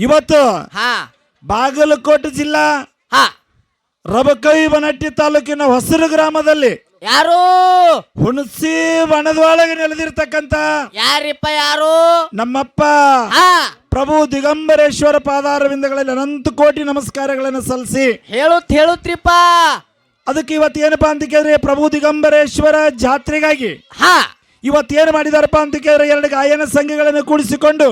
ಇವತ್ತು ಹಾ ಬಾಗಲಕೋಟೆ ಜಿಲ್ಲಾ ಹಾ ರಬಕವಿಬನಟ್ಟಿ ತಾಲೂಕಿನ ಹೊಸರು ಗ್ರಾಮದಲ್ಲಿ ಯಾರು ಹುಣಸಿ ವನದೊಳಗೆ ನೆಲೆದಿರ್ತಕ್ಕಂತ ಯಾರಿಪ್ಪ ಯಾರು ನಮ್ಮಪ್ಪ ಹಾ ಪ್ರಭು ದಿಗಂಬರೇಶ್ವರ ಪಾದಾರವಿಂದಗಳಲ್ಲಿ ಅನಂತ ಕೋಟಿ ನಮಸ್ಕಾರಗಳನ್ನು ಸಲ್ಲಿಸಿ ಹೇಳುತ್ರಿಪ್ಪ ಅದಕ್ಕೆ ಇವತ್ತು ಏನಪ್ಪಾ ಅಂತ ಕೇಳಿದ್ರೆ ಪ್ರಭು ದಿಗಂಬರೇಶ್ವರ ಜಾತ್ರೆಗಾಗಿ ಹಾ ಇವತ್ತೇನು ಮಾಡಿದಾರಪ್ಪ ಅಂತ ಕೇಳಿದ್ರೆ 2 ಗಾಯನ ಸಂಘಗಳನ್ನು ಕೂಡಿಸಿಕೊಂಡು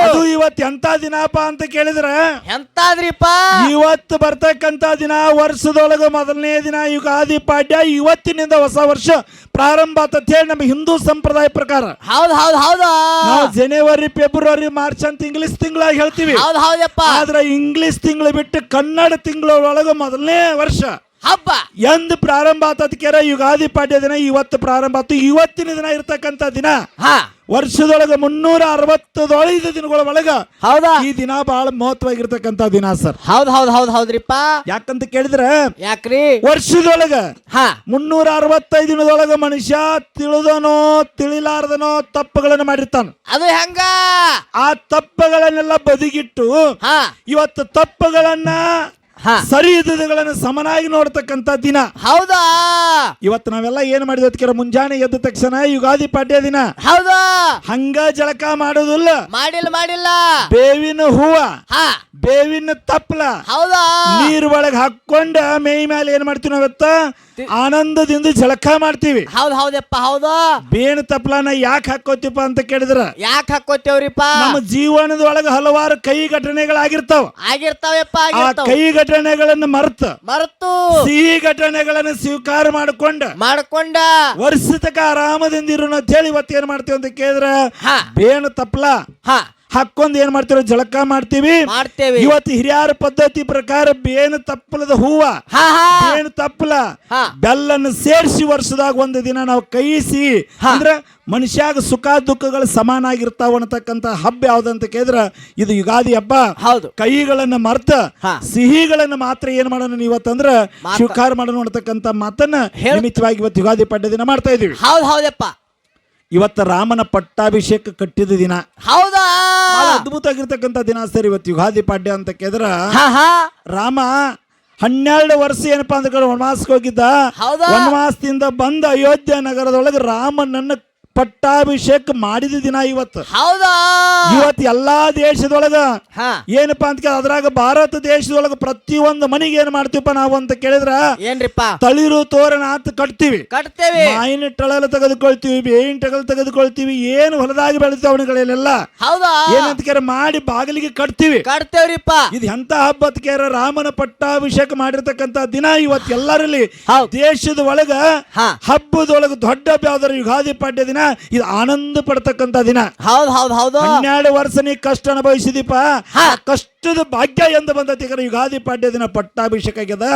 ಅದು ಇವತ್ತು ಎಂತ ದಿನಪ್ಪ ಅಂತ ಕೇಳಿದ್ರೆ ಎಂತಾದ್ರಿಪ್ಪ ಇವತ್ತು ಬರ್ತಕ್ಕಂತ ದಿನ ವರ್ಷದೊಳಗೆ ಮೊದಲನೇ ದಿನ ಯುಗಾದಿ ಪಾಡ್ಯ ಇವತ್ತಿನಿಂದ ಹೊಸ ವರ್ಷ ಪ್ರಾರಂಭ ಅಂತ ಹೇಳಿ ನಮ್ಮ ಹಿಂದೂ ಸಂಪ್ರದಾಯ ಪ್ರಕಾರ ಹೌದು ಹೌದು ಹೌದು ನಾವು ಜನವರಿ ಫೆಬ್ರವರಿ ಮಾರ್ಚ್ ಅಂತ ಇಂಗ್ಲಿಷ್ ತಿಂಗಳಾಗಿ ಹೇಳ್ತೀವಿ. ಹೌದು ಹೌದಪ್ಪ ಆದ್ರೆ ಇಂಗ್ಲಿಷ್ ತಿಂಗಳು ಬಿಟ್ಟು ಕನ್ನಡ ತಿಂಗಳೊಳಗೆ ಮೊದಲನೇ ವರ್ಷ ಹಬ್ಬ ಎಂದು ಪ್ರಾರಂಭ ಆತದಕ್ಕೆ ಯುಗಾದಿ ಪಾಡ್ಯ ದಿನ ಇವತ್ತು ಪ್ರಾರಂಭ ಆಯ್ತು. ಇವತ್ತಿನ ದಿನ ಇರ್ತಕ್ಕಂಥ ದಿನ ಹಾ ವರ್ಷದೊಳಗೆ 365 ದಿನಗಳ ಒಳಗ ಹೌದಾ ಈ ದಿನ ಬಹಳ ಮಹತ್ವವಾಗಿರ್ತಕ್ಕಂಥ ದಿನ ಸರ್. ಹೌದು ಹೌದು ಹೌದು ಹೌದ್ರಿಪ್ಪ ಯಾಕಂತ ಕೇಳಿದ್ರೆ ಯಾಕ್ರಿ ವರ್ಷದೊಳಗ ಹಾ 365 ದಿನದೊಳಗ ಮನುಷ್ಯ ತಿಳಿದನೋ ತಿಳಿಲಾರ್ದನೋ ತಪ್ಪುಗಳನ್ನು ಮಾಡಿರ್ತಾನ. ಅದು ಹೆಂಗ ಆ ತಪ್ಪುಗಳನ್ನೆಲ್ಲ ಬದಿಗಿಟ್ಟು ಹಾ ಇವತ್ತು ತಪ್ಪುಗಳನ್ನ ಹಾ ಸರಿ ಇದ್ದುಗಳನ್ನು ಸಮನಾಗಿ ನೋಡ್ತಕ್ಕಂಥ ದಿನ. ಹೌದಾ ಇವತ್ತು ನಾವೆಲ್ಲ ಏನ್ ಮಾಡಿದ್ವಿ ಅದಕ್ಕೆ ಮುಂಜಾನೆ ಎದ್ದ ತಕ್ಷಣ ಯುಗಾದಿ ಪಾಡ್ಯ ದಿನ ಹೌದಾ ಹಂಗ ಜಳಕ ಮಾಡೋದಿಲ್ಲ, ಮಾಡಿಲ್ಲ ಬೇವಿನ ಹೂವ ಹಾ ಬೇವಿನ ತಪ್ಪಲ ಹೌದಾ ನೀರ್ ಒಳಗೆ ಹಾಕೊಂಡ ಮೈ ಮೇಲೆ ಏನ್ ಮಾಡ್ತೀವಿ ನಾವತ್ತ ಆನಂದದಿಂದ ಜಳಕ ಮಾಡ್ತೀವಿ. ಹೌದ್ ಹೌದಪ್ಪ ಹೌದು ಬೇವಿನ ತಪ್ಪಲನ ಯಾಕೆ ಹಾಕೋತಿಪ್ಪ ಅಂತ ಕೇಳಿದ್ರ ಯಾಕೆ ಹಾಕೋತೇವ್ರಿಪ್ಪ ನಮ್ಮ ಜೀವನದೊಳಗೆ ಹಲವಾರು ಕೈ ಘಟನೆಗಳಾಗಿರ್ತಾವ. ಆಗಿರ್ತಾವಪ್ಪ ಆ ಕೈ ಘಟನೆಗಳನ್ನು ಮರೆತು ಸಿಹಿ ಘಟನೆಗಳನ್ನು ಸ್ವೀಕಾರ ಮಾಡ್ಕೊಂಡ ವರ್ಷತಕ ಆರಾಮದಿಂದ ಇರೋಣ ಅಂತ ಹೇಳಿ ಇವತ್ತು ಏನ್ ಮಾಡ್ತೀವಿ ಅಂತ ಕೇಳಿದ್ರ ಬೇವಿನ ತಪ್ಪಲ ಹಾಕೊಂಡ್ ಏನ್ ಮಾಡ್ತೀವಿ ಜಳಕ ಮಾಡ್ತೀವಿ. ಇವತ್ತು ಹಿರಿಯರ ಪದ್ಧತಿ ಪ್ರಕಾರ ಬೇವಿನ ತಪ್ಪಲದ ಹೂವ ಬೇವಿನ ತಪ್ಪಲ ಬೆಲ್ಲನ್ನು ಸೇರಿಸಿ ವರ್ಷದಾಗ ಒಂದು ದಿನ ನಾವು ಕೈಸಿ ಅಂದ್ರೆ ಮನುಷ್ಯಾಗ ಸುಖ ದುಃಖಗಳು ಸಮಾನ ಆಗಿರ್ತಾವ ಅನ್ನತಕ್ಕಂತ ಹಬ್ಬ ಯಾವ್ದಂತ ಕೇಳಿದ್ರ ಇದು ಯುಗಾದಿ ಹಬ್ಬ. ಹೌದು ಕೈಗಳನ್ನ ಮರ್ತ ಸಿಹಿಗಳನ್ನ ಮಾತ್ರ ಏನ್ ಮಾಡೋಣ ಇವತ್ತಂದ್ರ ಸ್ವೀಕಾರ ಮಾಡೋಣ ಅನ್ನತಕ್ಕಂತ ಮಾತನ್ನ ನಿಮಿತ್ತವಾಗಿ ಇವತ್ತು ಯುಗಾದಿ ಪಾಡ್ಯ ದಿನ ಮಾಡ್ತಾ ಇದೀವಿ. ಹೌದು ಹೌದಪ್ಪ ಇವತ್ತು ರಾಮನ ಪಟ್ಟಾಭಿಷೇಕ ಕಟ್ಟಿದ ದಿನ. ಹೌದಾ ಅದ್ಭುತ ಆಗಿರ್ತಕ್ಕಂಥ ದಿನ ಸರ್ ಇವತ್ತು ಯುಗಾದಿ ಪಾಡ್ಯ ಅಂತ ಕೇಳಿದ್ರ ರಾಮ 12 ವರ್ಷ ಏನಪ್ಪಾ ಅಂದ್ರೆ ವನವಾಸಕ್ಕೆ ಹೋಗಿದ್ದ. ವನವಾಸದಿಂದ ಬಂದ ಅಯೋಧ್ಯ ನಗರದೊಳಗೆ ರಾಮನನ್ನ ಪಟ್ಟಾಭಿಷೇಕ ಮಾಡಿದ ದಿನ ಇವತ್ತು. ಹೌದಾ ಇವತ್ತು ಎಲ್ಲಾ ದೇಶದೊಳಗ ಏನಪ್ಪಾ ಅಂತ ಅದ್ರಾಗ ಭಾರತ ದೇಶದೊಳಗ ಪ್ರತಿಯೊಂದು ಮನೆಗೆ ಏನ್ ಮಾಡ್ತೀವಪ್ಪ ನಾವು ಅಂತ ಕೇಳಿದ್ರ ಏನ್ರಿಪ್ಪ ತಳಿರು ತೋರಣ ಅಂತ ಕಟ್ತೀವಿ. ಮಾಯಿನ ಟಳಲು ತೆಗೆದುಕೊಳ್ತೀವಿ, ಬೇವಿನ ಟಗಲು ತೆಗೆದುಕೊಳ್ತೀವಿ, ಏನು ಹೊಲದಾಗಿ ಬೆಳೆದ ಅವನುಗಳೆಲ್ಲ ಏನಂತ ಕೇರ ಮಾಡಿ ಬಾಗಿಲಿಗೆ ಕಟ್ತೀವ್ರಿಪ್ಪ. ಇದು ಎಂತ ಹಬ್ಬ ಕೇರ ರಾಮನ ಪಟ್ಟಾಭಿಷೇಕ ಮಾಡಿರ್ತಕ್ಕಂತ ದಿನ ಇವತ್ತು ಎಲ್ಲರಲ್ಲಿ ದೇಶದ ಒಳಗ ಹಬ್ಬದೊಳಗ ದೊಡ್ಡ ಹಬ್ಬ ಯಾವ್ದಾರ ಯುಗಾದಿ ಪಾಡ್ಯ ದಿನ. ಇದು ಆನಂದ ಪಡ್ತಕ್ಕಂತ ದಿನ. ಹೌದು ಹೌದು ಹೌದು 12 ವರ್ಷ ನೀ ಕಷ್ಟ ಅನುಭವಿಸಿದೀಪ, ಕಷ್ಟದ ಭಾಗ್ಯ ಎಂದು ಬಂದತಿ ಯುಗಾದಿ ಪಾಡ್ಯ ದಿನ ಪಟ್ಟಾಭಿಷೇಕ ಆಗ್ಯದ.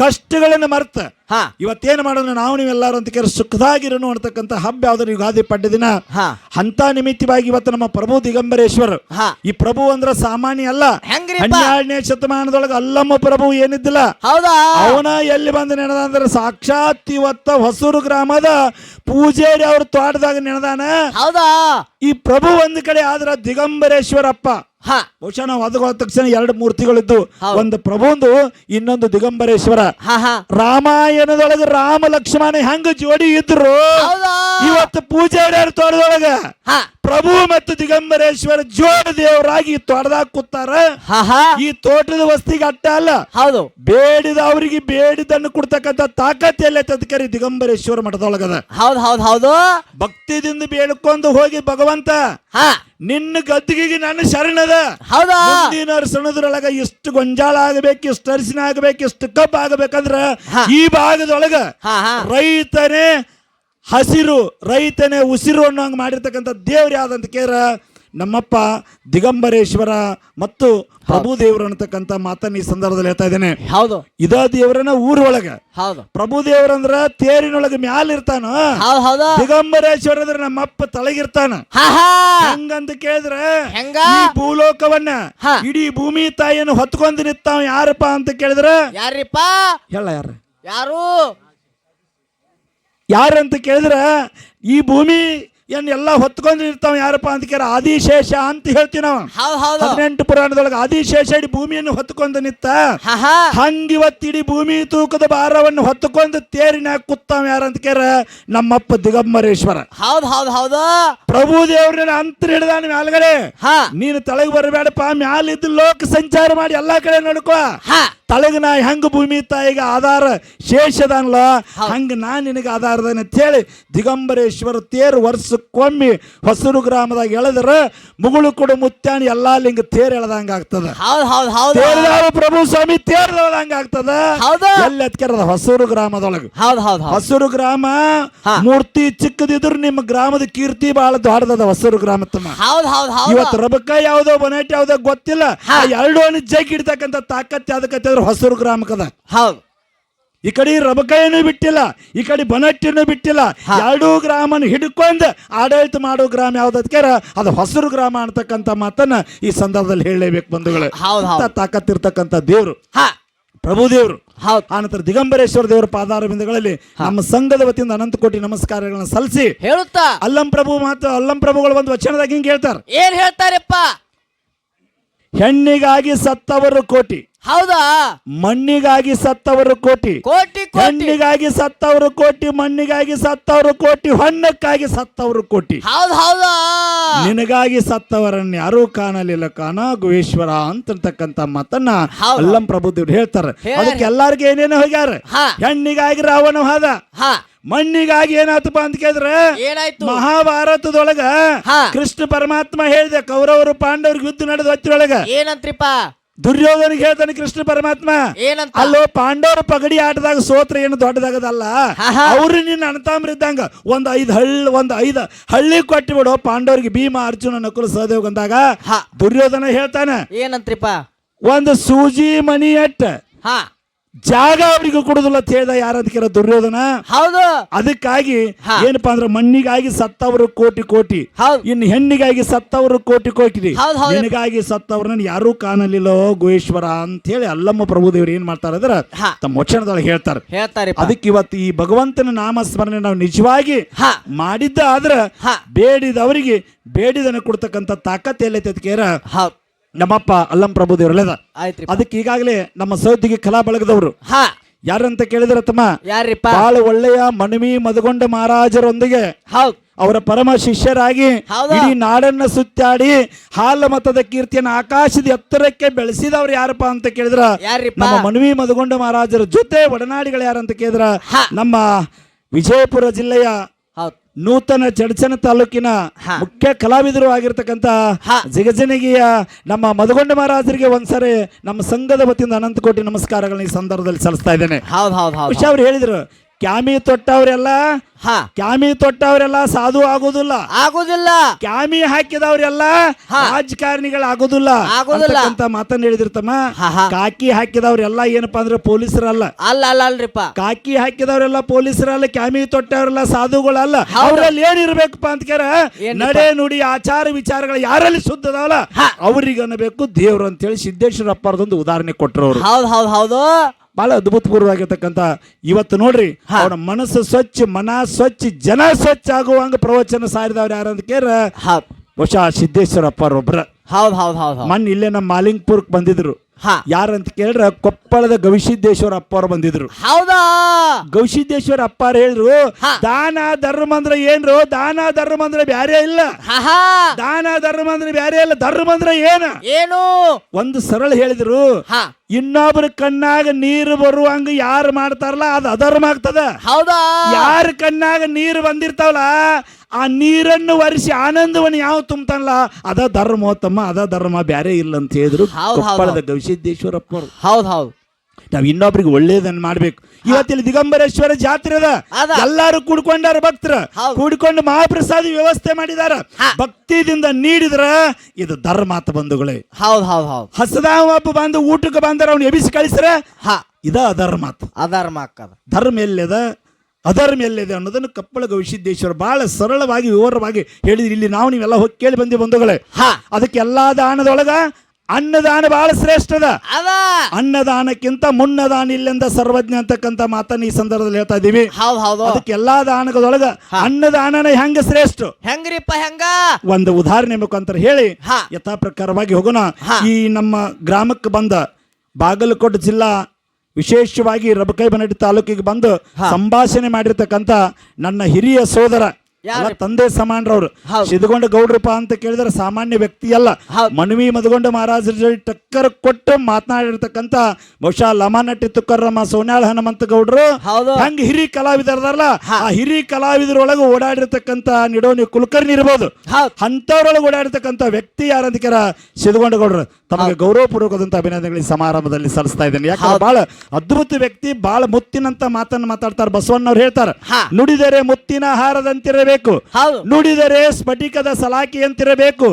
ಕಷ್ಟಗಳನ್ನ ಮರ್ತ ಇವತ್ತೇನ್ ಮಾಡೋಣ ನಾವು ನೀವೆಲ್ಲಾರು ಅಂತ ಕೇಳಿ ಸುಖದಾಗಿರೋನು ಅಂತಕ್ಕಂಥ ಹಬ್ಬ ಯಾವ್ದಾರು ಯುಗಾದಿ ಪಾಡ್ಯ ದಿನ. ಅಂತ ನಿಮಿತ್ತವಾಗಿ ಇವತ್ತು ನಮ್ಮ ಪ್ರಭು ದಿಗಂಬರೇಶ್ವರ ಈ ಪ್ರಭು ಅಂದ್ರ ಸಾಮಾನ್ಯ ಅಲ್ಲ. 12ನೇ ಶತಮಾನದೊಳಗೆ ಅಲ್ಲಮ್ಮ ಪ್ರಭು ಏನಿದ್ದಿಲ್ಲ, ಅವನ ಎಲ್ಲಿ ಬಂದು ನೆನದ ಅಂದ್ರೆ ಸಾಕ್ಷಾತ್ ಇವತ್ತ ಹೊಸೂರು ಗ್ರಾಮದ ಪೂಜಾರಿ ಅವ್ರ ತೋಟದಾಗ ನೆನದಾನ. ಈ ಪ್ರಭು ಒಂದ್ ಕಡೆ ಆದ್ರ ದಿಗಂಬರೇಶ್ವರಪ್ಪ. ಬಹುಶಃ ನಾವು ಅದಕ್ಕೆ ಹೋದ ತಕ್ಷಣ 2 ಮೂರ್ತಿಗಳಿದ್ದು, ಒಂದು ಪ್ರಭುಂದು ಇನ್ನೊಂದು ದಿಗಂಬರೇಶ್ವರ. ರಾಮಾಯಣದೊಳಗೆ ರಾಮ ಲಕ್ಷ್ಮಣ ಹೆಂಗ ಜೋಡಿ ಇದ್ರು ಇವತ್ತು ಪೂಜಾರಿ ತೋಟದೊಳಗ ಪ್ರಭು ಮತ್ತು ದಿಗಂಬರೇಶ್ವರ ಜೋಡಿ ದೇವರಾಗಿ ತೋಟದಾಗ ಕೂತಾರ. ಈ ತೋಟದ ವಸ್ತಿಗೆ ಅಟ್ಟ ಅಲ್ಲ, ಹೌದು ಬೇಡಿದ ಅವರಿಗೆ ಬೇಡಿದನ್ನು ಕೊಡ್ತಕ್ಕಂಥ ತಾಕತ್ ಎಲ್ಲ ತದ್ಕರಿ ದಿಗಂಬರೇಶ್ವರ ಮಠದೊಳಗದ. ಹೌದು ಹೌದು ಹೌದು ಭಕ್ತಿದಿಂದ ಬೇಡ್ಕೊಂಡು ಹೋಗಿ ಭಗವಂತ ನಿನ್ನ ಗದ್ದಿಗೆ ನನ್ನ ಶರಣದ. ಮುಂದಿನ ಸಣದ್ರೊಳಗ ಎಷ್ಟು ಗೊಂಜಾಳ ಆಗಬೇಕು, ಎಷ್ಟು ಅರಿಸಿನ ಆಗಬೇಕು, ಎಷ್ಟು ಕಬ್ಬು ಆಗಬೇಕಂದ್ರ ಈ ಭಾಗದೊಳಗ ರೈತನೇ ಹಸಿರು ರೈತನೇ ಉಸಿರು ಅನ್ನೋಂಗ್ ಮಾಡಿರ್ತಕ್ಕಂಥ ದೇವ್ರು ಯಾವ್ದಂತ ಕೇರ ನಮ್ಮಪ್ಪ ದಿಗಂಬರೇಶ್ವರ ಮತ್ತು ಪ್ರಭು ದೇವರು ಅನ್ನತಕ್ಕಂಥ ಮಾತನ್ನ ಈ ಸಂದರ್ಭದಲ್ಲಿ ಹೇಳ್ತಾ ಇದ್ದೇನೆ. ಹೌದು ಇದ ದೇವರನ್ನ ಊರೊಳಗ ಹೌದು ಪ್ರಭು ದೇವರಂದ್ರ ತೇರಿನೊಳಗ ಮ್ಯಾಲ ಇರ್ತಾನ. ದಿಗಂಬರೇಶ್ವರ ಅಂದ್ರೆ ನಮ್ಮಪ್ಪ ತಳಗಿರ್ತಾನ. ಹಂಗಂತ ಕೇಳಿದ್ರೆ ಈ ಭೂಲೋಕವನ್ನ ಇಡೀ ಭೂಮಿ ತಾಯಿಯನ್ನು ಹೊತ್ಕೊಂಡ್ ನಿಂತಾವ ಯಾರಪ್ಪ ಅಂತ ಕೇಳಿದ್ರೆ ಯಾರಿಪ್ಪ ಹೇಳ ಯಾರು ಯಾರಂತ ಕೇಳಿದ್ರ ಈ ಭೂಮಿ ಏನ್ ಎಲ್ಲಾ ಹೊತ್ಕೊಂಡಿರ್ತಾವ ಯಾರಪ್ಪ ಅಂತ ಕೇಳ ಆದಿಶೇಷ ಅಂತ ಹೇಳ್ತೀವಿ ನಾವು. ಹೌದ್ ಹೌದು 18 ಪುರಾಣದೊಳಗೆ ಆದಿಶೇಷ ಇಡೀ ಭೂಮಿಯನ್ನು ಹೊತ್ಕೊಂಡು ನಿಂತ ಹಾ ಹಂಗಿವತ್ತಿಡೀ ಭೂಮಿ ತೂಕದ ಭಾರವನ್ನು ಹೊತ್ತುಕೊಂಡು ತೇರಿನಾಗ ಕೂತಾವ ಯಾರಂತ ಕೇಳ ನಮ್ಮಪ್ಪ ದಿಗಂಬರೇಶ್ವರ. ಹೌದ್ ಹೌದ್ ಹೌದು ಪ್ರಭು ದೇವ್ರನ್ನ ಅಂತರ ಹಿಡ್ದಾನ ಮ್ಯಾಲ್ಗಡೆ. ಹಾ ನೀನು ತಳಗ್ ಬರಬೇಡಪ್ಪ, ಮ್ಯಾಲಿದ್ದು ಲೋಕ ಸಂಚಾರ ಮಾಡಿ ಎಲ್ಲಾ ಕಡೆ ನೋಡ್ಕೋ. ಹಾ ತಳಗ ನಾ ಹೆಂಗ ಭೂಮಿ ತಾಯಿಗೆ ಆಧಾರ ಶೇಷದನ್ಲ ಹಂಗ ನಾ ನಿನಗೆ ಆಧಾರದನ ಅಂತ ಹೇಳಿ ದಿಗಂಬರೇಶ್ವರ ತೇರು ವರ್ಷಕ್ಕೊಮ್ಮೆ ಹೊಸೂರು ಗ್ರಾಮದಾಗ ಎಳೆದ್ರ ಮುಗುಳು ಕೊಡು ಮುತ್ಯಾನಿ ಎಲ್ಲಾ ಲಿಂಗ ತೇರ್ ಎಳೆದಂಗ ಆಗ್ತದ. ಹೌದ್ ಹೌದ್ ಹೌದು ತೇರ್ದಾರ ಪ್ರಭು ಸ್ವಾಮಿ ತೇರ್ದಂಗ ಆಗ್ತದ. ಹೌದು ಎಲ್ಲಿ ಎತ್ಕರದ ಹೊಸೂರು ಗ್ರಾಮದೊಳಗ. ಹೌದ್ ಹೌದ್ ಹೌದು ಹೊಸೂರು ಗ್ರಾಮ ಹಾ. ಮೂರ್ತಿ ಚಿಕ್ಕದಿದ್ರು ನಿಮ್ಮ ಗ್ರಾಮದ ಕೀರ್ತಿ ಬಹಳ ದೊಡ್ಡದ ಹೊಸೂರು ಗ್ರಾಮ ತಮ್ಮ. ಹೌದ್ ಹೌದ್ ಹೌದು ಇವತ್ತು ರಬಕ ಯಾವ್ದೋ ಬೊನೆಟ್ ಯಾವ್ದೋ ಗೊತ್ತಿಲ್ಲ, ಆ ಎರಡು ಅಣಿ ಜಗ್ ಹಿಡ್ತಕ್ಕಂಥ ತಾಕತ್ ಯಾವ್ದಕ್ಕಂತ ಹೊಸೂರು ಗ್ರಾಮಕ್ಕದ. ಹೌದು ಈ ಕಡೆ ರಬಕಾಯಿನೂ ಬಿಟ್ಟಿಲ್ಲ, ಈ ಕಡೆ ಬನಟ್ಟಿನೂ ಬಿಟ್ಟಿಲ್ಲ. ಎರಡೂ ಗ್ರಾಮನ ಹಿಡ್ಕೊಂಡು ಆಡಳಿತ ಮಾಡೋ ಗ್ರಾಮ ಯಾವ್ದಕ್ಕೆ ಅದು ಹೊಸೂರು ಗ್ರಾಮ ಅಂತಕ್ಕಂಥ ಮಾತನ್ನ ಈ ಸಂದರ್ಭದಲ್ಲಿ ಹೇಳಲೇಬೇಕು ಬಂಧುಗಳೇ. ತಾಕತ್ ಇರ್ತಕ್ಕಂಥ ದೇವ್ರು ಪ್ರಭು ದೇವ್ರು. ಆನಂತರ ದಿಗಂಬರೇಶ್ವರ ದೇವರ ಪಾದಾರ ಬಿಂದುಗಳಲ್ಲಿ ನಮ್ಮ ಸಂಘದ ವತಿಯಿಂದ ಅನಂತ ಕೋಟಿ ನಮಸ್ಕಾರಗಳನ್ನ ಸಲ್ಲಿಸಿ ಹೇಳುತ್ತಾ ಅಲ್ಲಂ ಪ್ರಭುಗಳು ಒಂದು ವಚನದಾಗ ಹಿಂಗ್ ಹೇಳ್ತಾರೆ. ಏನ್ ಹೇಳ್ತಾರಪ್ಪ? ಹೆಣ್ಣಿಗಾಗಿ ಸತ್ತವರು ಕೋಟಿ, ಹೌದಾ? ಮಣ್ಣಿಗಾಗಿ ಸತ್ತವರು ಕೋಟಿ, ಕೋಟಿ ಹೆಣ್ಣಿಗಾಗಿ ಸತ್ತವರು ಕೋಟಿ, ಮಣ್ಣಿಗಾಗಿ ಸತ್ತವರು ಕೋಟಿ, ಹೊಣ್ಣಕ್ಕಾಗಿ ಸತ್ತವರು ಕೋಟಿ. ಹೌದ್ ಹೌದಾ? ನಿನಗಾಗಿ ಸತ್ತವರನ್ನ ಯಾರೂ ಕಾಣಲಿಲ್ಲ ಕಾಣ ಗುಹೇಶ್ವರ ಅಂತಕ್ಕಂತ ಮಾತನ್ನ ಅಲ್ಲಂ ಪ್ರಭುದೇವ್ರು ಹೇಳ್ತಾರೆ. ಅದಕ್ಕೆ ಎಲ್ಲಾರ್ಗ ಏನೇನೋ ಹೋಗ್ಯಾರ. ಹೆಣ್ಣಿಗಾಗಿ ರಾವಣ ಹೋದ, ಮಣ್ಣಿಗಾಗಿ ಏನಾತಪ್ಪ ಅಂತ ಕೇಳಿದ್ರೆ ಮಹಾಭಾರತದೊಳಗ ಕೃಷ್ಣ ಪರಮಾತ್ಮ ಹೇಳಿದೆ ಕೌರವರು ಪಾಂಡವ್ರಿಗೆ ಯುದ್ಧ ನಡೆದ ಹೊತ್ತಿನೊಳಗ ಏನಂತ್ರಿಪ್ಪ? ದುರ್ಯೋಧನಿಗೆ ಹೇಳ್ತಾನೆ ಕೃಷ್ಣ ಪರಮಾತ್ಮ, ಅಲ್ಲೋ ಪಾಂಡವರ ಪಗಡಿ ಆಟದಾಗ ಸೋತ್ರ ಏನು ದೊಡ್ಡದಾಗದಲ್ಲ, ಅವ್ರು ನಿನ್ನ ಅಣತಾಮ್ರಿದ್ದಂಗ ಒಂದ್ 5 ಹಳ್ಳಿ ಕೊಟ್ಟು ಬಿಡು ಪಾಂಡವರಿಗೆ. ಭೀಮ ಅರ್ಜುನ ನಕುಲ ಸಹದೇವ್ ಅಂದಾಗ ದುರ್ಯೋಧನ ಹೇಳ್ತಾನೆ ಏನಂತ್ರಿಪ್ಪ? ಒಂದು ಸೂಜಿ ಮನಿ ಎಟ್ಟ ಜಾಗ ಅವ್ರಿಗೆ ಕೊಡುದಿಲ್ಲ ಅಂತ ಹೇಳ್ದ ಯಾರಂತ ದುರ್ಯೋಧನ. ಹೌದು. ಅದಕ್ಕಾಗಿ ಏನಪ್ಪಾ ಅಂದ್ರೆ ಮಣ್ಣಿಗಾಗಿ ಸತ್ತವರು ಕೋಟಿ ಕೋಟಿ, ಇನ್ನು ಹೆಣ್ಣಿಗಾಗಿ ಸತ್ತವರು ಕೋಟಿ ಕೋಟಿ, ನಿನಗಾಗಿ ಸತ್ತವ್ರನ್ನ ಯಾರೂ ಕಾಣಲಿಲ್ಲೋ ಗುಹೇಶ್ವರ ಅಂತ ಹೇಳಿ ಅಲ್ಲಮ್ಮ ಪ್ರಭುದೇವರು ಏನ್ ಮಾಡ್ತಾರೆ ಅಂದ್ರೆ ತಮ್ಮ ವಚನದೊಳಗೆ ಹೇಳ್ತಾರೆ. ಅದಕ್ಕೆ ಇವತ್ತು ಈ ಭಗವಂತನ ನಾಮಸ್ಮರಣೆ ನಾವು ನಿಜವಾಗಿ ಮಾಡಿದ್ದ ಆದ್ರ ಬೇಡಿದವರಿಗೆ ಬೇಡಿದನ ಕೊಡ್ತಕ್ಕಂಥ ತಾಕತ್ ಎಲ್ಲೈತೆ ಅದಕ್ಕೆ ನಮ್ಮಪ್ಪ ಅಲ್ಲಂ ಪ್ರಭುದೇವರಲ್ಲದ. ಅದಕ್ಕೆ ಈಗಾಗಲೇ ನಮ್ಮ ಸೌದಿಗೆ ಕಲಾ ಬಳಗದವರು ಯಾರಂತ ಕೇಳಿದ್ರ ತಮ್ಮ, ಬಹಳ ಒಳ್ಳೆಯ ಮನವಿ ಮದಗೊಂಡ ಮಹಾರಾಜರೊಂದಿಗೆ ಅವರ ಪರಮ ಶಿಷ್ಯರಾಗಿ ಇಡೀ ನಾಡನ್ನ ಸುತ್ತಾಡಿ ಹಾಲ ಮತದ ಕೀರ್ತಿಯನ್ನು ಆಕಾಶದ ಎತ್ತರಕ್ಕೆ ಬೆಳೆಸಿದವ್ರು ಯಾರಪ್ಪ ಅಂತ ಕೇಳಿದ್ರ ನಮ್ಮ ಮನವಿ ಮದಗೊಂಡ ಮಹಾರಾಜರ ಜೊತೆ ಒಡನಾಡಿಗಳು ಯಾರಂತ ಕೇಳಿದ್ರ ನಮ್ಮ ವಿಜಯಪುರ ಜಿಲ್ಲೆಯ ನೂತನ ಚಡಚನ ತಾಲೂಕಿನ ಮುಖ್ಯ ಕಲಾವಿದರು ಆಗಿರ್ತಕ್ಕಂಥ ಜಿಗಜನಗಿಯ ನಮ್ಮ ಮದಗೊಂಡ ಮಹಾರಾಜರಿಗೆ ಒಂದ್ಸರಿ ನಮ್ಮ ಸಂಘದ ವತಿಯಿಂದ ಅನಂತ ಕೋಟಿ ನಮಸ್ಕಾರಗಳನ್ನ ಈ ಸಂದರ್ಭದಲ್ಲಿ ಸಲ್ಲಿಸ್ತಾ ಇದ್ದೇನೆ. ಅವ್ರು ಹೇಳಿದ್ರು ಕ್ಯಾಮಿ ತೊಟ್ಟವ್ರೆಲ್ಲ ಸಾಧು ಆಗುದಿಲ್ಲ, ಕ್ಯಾಮಿ ಹಾಕಿದವ್ರೆಲ್ಲ ರಾಜಕಾರಣಿಗಳು ಆಗುದಿಲ್ಲ ಅಂತ ಮಾತನ್ನ ಹೇಳಿದಿರ್ತಮ್ಮ. ಕಾಕಿ ಹಾಕಿದವ್ರೆಲ್ಲ ಏನಪ್ಪಾ ಅಂದ್ರೆ ಪೊಲೀಸರಲ್ಲ, ಕಾಕಿ ಹಾಕಿದವ್ರೆಲ್ಲ ಪೊಲೀಸರಲ್ಲ, ಕ್ಯಾಮಿ ತೊಟ್ಟವ್ರೆಲ್ಲ ಸಾಧುಗಳಲ್ಲ. ಅವ್ರಲ್ಲಿ ಏನಿರ್ಬೇಕಪ್ಪ ಅಂತ ಕೇಳ ನಡೆ ನುಡಿ ಆಚಾರ ವಿಚಾರಗಳು ಯಾರಲ್ಲಿ ಶುದ್ಧದವಲ್ಲ ಅವ್ರಿಗೆ ಅನ್ನಬೇಕು ದೇವ್ರು ಅಂತ ಹೇಳಿ ಸಿದ್ದೇಶ್ವರಪ್ಪರದೊಂದು ಉದಾಹರಣೆ ಕೊಟ್ಟರು ಅವರು. ಹೌದು ಬಹಳ ಅದ್ಭುತಪೂರ್ವವಾಗಿರ್ತಕ್ಕಂಥ ಇವತ್ತು ನೋಡ್ರಿ ಅವರ ಮನಸ್ಸು ಸ್ವಚ್ಛ, ಮನ ಸ್ವಚ್ಛ, ಜನ ಸ್ವಚ್ಛ ಆಗುವಂಗ ಪ್ರವಚನ ಸಾರಿದವ್ರು ಯಾರಂತ ಕೇಳ ಬಹುಶಃ ಸಿದ್ದೇಶ್ವರಪ್ಪರೊಬ್ರ. ಮಣ್ಣು ಇಲ್ಲೇ ನಮ್ಮ ಮಾಲಿಂಗ್ಪುರ್ಕ್ ಬಂದಿದ್ರು. ಯಾರಂತ ಕೇಳಿದ್ರೆ ಕೊಪ್ಪಳದ ಗವಿಸಿದ್ದೇಶ್ವರ ಅಪ್ಪವ್ರು ಬಂದಿದ್ರು. ಹೌದಾ? ಗವಿಸಿದ್ದೇಶ್ವರ ಅಪ್ಪಾರ ಹೇಳಿದ್ರು ದಾನ ಧರ್ಮ ಅಂದ್ರೆ ಏನ್ರು, ದಾನ ಧರ್ಮ ಅಂದ್ರೆ ಬ್ಯಾರೆ ಇಲ್ಲ, ದಾನ ಧರ್ಮ ಅಂದ್ರೆ ಬ್ಯಾರೆ ಇಲ್ಲ, ಧರ್ಮ ಅಂದ್ರೆ ಏನು ಒಂದು ಸರಳ ಹೇಳಿದ್ರು. ಇನ್ನೊಬ್ರ ಕಣ್ಣಾಗ ನೀರು ಬರುವಂಗ ಯಾರು ಮಾಡ್ತಾರಲ್ಲ ಅದು ಅಧರ್ಮ ಆಗ್ತದ. ಹೌದಾ? ಯಾರ ಕಣ್ಣಾಗ ನೀರು ಬಂದಿರ್ತಾವಲ್ಲ ಆ ನೀರನ್ನು ಒರೆಸಿ ಆನಂದವನ್ನು ಯಾವ ತುಂಬತಾನಲ್ಲ ಅದ ಧರ್ಮೋತ್ತಮ, ಅದ ಧರ್ಮ ಬ್ಯಾರೆ ಇಲ್ಲ ಅಂತ ಹೇಳಿದ್ರು ಕೊಪ್ಪಳದ ಗವಿಸಿದ್ದೇಶ್ವರಪ್ಪರು. ನಾವ್ ಇನ್ನೊಬ್ರಿಗೆ ಒಳ್ಳೇದನ್ನ ಮಾಡ್ಬೇಕು. ಇವತ್ತಿಲ್ಲಿ ದಿಗಂಬರೇಶ್ವರ ಜಾತ್ರೆ ಅದ, ಎಲ್ಲಾರು ಕೂಡ್ಕೊಂಡಾರ ಭಕ್ತರ ಕೂಡ್ಕೊಂಡು ಮಹಾಪ್ರಸಾದ ವ್ಯವಸ್ಥೆ ಮಾಡಿದಾರ. ಭಕ್ತಿದಿಂದ ನೀಡಿದ್ರ ಇದು ಧರ್ಮ ಆತ ಬಂಧುಗಳೇ. ಹಸದಾವ ಒಬ್ಬ ಬಂದು ಊಟಕ್ಕೆ ಬಂದಾರ ಅವ್ನು ಎಬಿಸಿ ಕಳಿಸ್ರ ಇದ ಅಧರ್ಮ ಆತ. ಧರ್ಮ ಎಲ್ಲದ ಅಧರ್ಮ ಎಲ್ಲಿದೆ ಅನ್ನೋದನ್ನು ಕೊಪ್ಪಳ ಗವಿಸಿದ್ದೇಶ್ವರ ಬಹಳ ಸರಳವಾಗಿ ವಿವರವಾಗಿ ಹೇಳಿದ್ರಿ. ಇಲ್ಲಿ ನಾವು ನೀವೆಲ್ಲ ಹೋಗಿ ಕೇಳಿ ಬಂದಿ ಬಂಧುಗಳೇ. ಅದಕ್ಕೆ ಎಲ್ಲಾ ದಾನದೊಳಗ ಅನ್ನದಾನ ಬಹಳ ಶ್ರೇಷ್ಠ ಅದ. ಅದ ಅನ್ನದಾನಕ್ಕಿಂತ ಮುನ್ನದಾನ ಇಲ್ಲೆಂದ ಸರ್ವಜ್ಞ ಅಂತಕ್ಕಂತ ಮಾತನ್ನ ಈ ಸಂದರ್ಭದಲ್ಲಿ ಹೇಳ್ತಾ ಇದೀವಿ. ಹೌದ್ ಹೌದು. ಅದಕ್ಕೆ ಎಲ್ಲಾ ದಾನಗಳೊಳಗ ಅನ್ನದಾನನ ಹೆಂಗ ಶ್ರೇಷ್ಠ ಹೆಂಗ್ರಿಪ್ಪ ಹೆಂಗ ಒಂದು ಉದಾಹರಣೆ ಮುಖಾಂತರ ಹೇಳಿ ಹಾ. ಯಥಾ ಪ್ರಕಾರವಾಗಿ ಹೋಗೋಣ. ಹಾ. ಈ ನಮ್ಮ ಗ್ರಾಮಕ್ಕೆ ಬಂದ ಬಾಗಲಕೋಟೆ ಜಿಲ್ಲಾ ವಿಶೇಷವಾಗಿ ರಬಕೈಬನಹಟ್ಟಿ ತಾಲೂಕಿಗೆ ಬಂದು ಸಂಭಾಷಣೆ ಮಾಡಿರ್ತಕ್ಕಂಥ ನನ್ನ ಹಿರಿಯ ಸೋದರ ಎಲ್ಲ ತಂದೆ ಸಮಾನರವ್ರು ಸಿದ್ಧಗೊಂಡ ಗೌಡ್ರಪ್ಪ ಅಂತ ಕೇಳಿದ್ರೆ ಸಾಮಾನ್ಯ ವ್ಯಕ್ತಿ ಅಲ್ಲ. ಮನವಿ ಮದಗೊಂಡ ಮಹಾರಾಜರ ಜೊತೆ ಟಕ್ಕರ್ ಕೊಟ್ಟು ಮಾತನಾಡಿರ್ತಕ್ಕಂಥ ಬಹುಶಃ ಲಮಾನಟ್ಟಿ ತುಕ್ಕರಮ್ಮ ಸೋನ್ಯಾಳ ಹನುಮಂತ ಗೌಡ್ರು ಹಂಗ ಹಿರಿ ಕಲಾವಿದರಲ್ಲ. ಆ ಹಿರಿ ಕಲಾವಿದರೊಳಗೆ ಓಡಾಡಿರ್ತಕ್ಕಂಥ ನಿಡೋನಿ ಕುಲಕರ್ಣಿ ಇರ್ಬೋದು, ಅಂತವ್ರೊಳಗೆ ಓಡಾಡಿರ್ತಕ್ಕಂಥ ವ್ಯಕ್ತಿ ಯಾರಂತ ಕೇಳ ಸಿದ್ಧಗೊಂಡ ಗೌಡ್ರು. ತಮಗೆ ಗೌರವಪೂರ್ವಕದಂತ ಅಭಿನಂದನೆಗಳಿಗೆ ಸಮಾರಂಭದಲ್ಲಿ ಸಲ್ಲಿಸ್ತಾ ಇದ್ದೇನೆ. ಯಾಕಂದ್ರೆ ಬಹಳ ಅದ್ಭುತ ವ್ಯಕ್ತಿ, ಬಹಳ ಮುತ್ತಿನಂತ ಮಾತನ್ನು ಮಾತಾಡ್ತಾರೆ. ಬಸವಣ್ಣವ್ರು ಹೇಳ್ತಾರೆ, ನುಡಿದರೆ ಮುತ್ತಿನ ಹಾರದಂತಿರಬೇಕು, ನುಡಿದರೆ ಸ್ಫಟಿಕದ ಸಲಾಕಿ ಅಂತಿರಬೇಕು,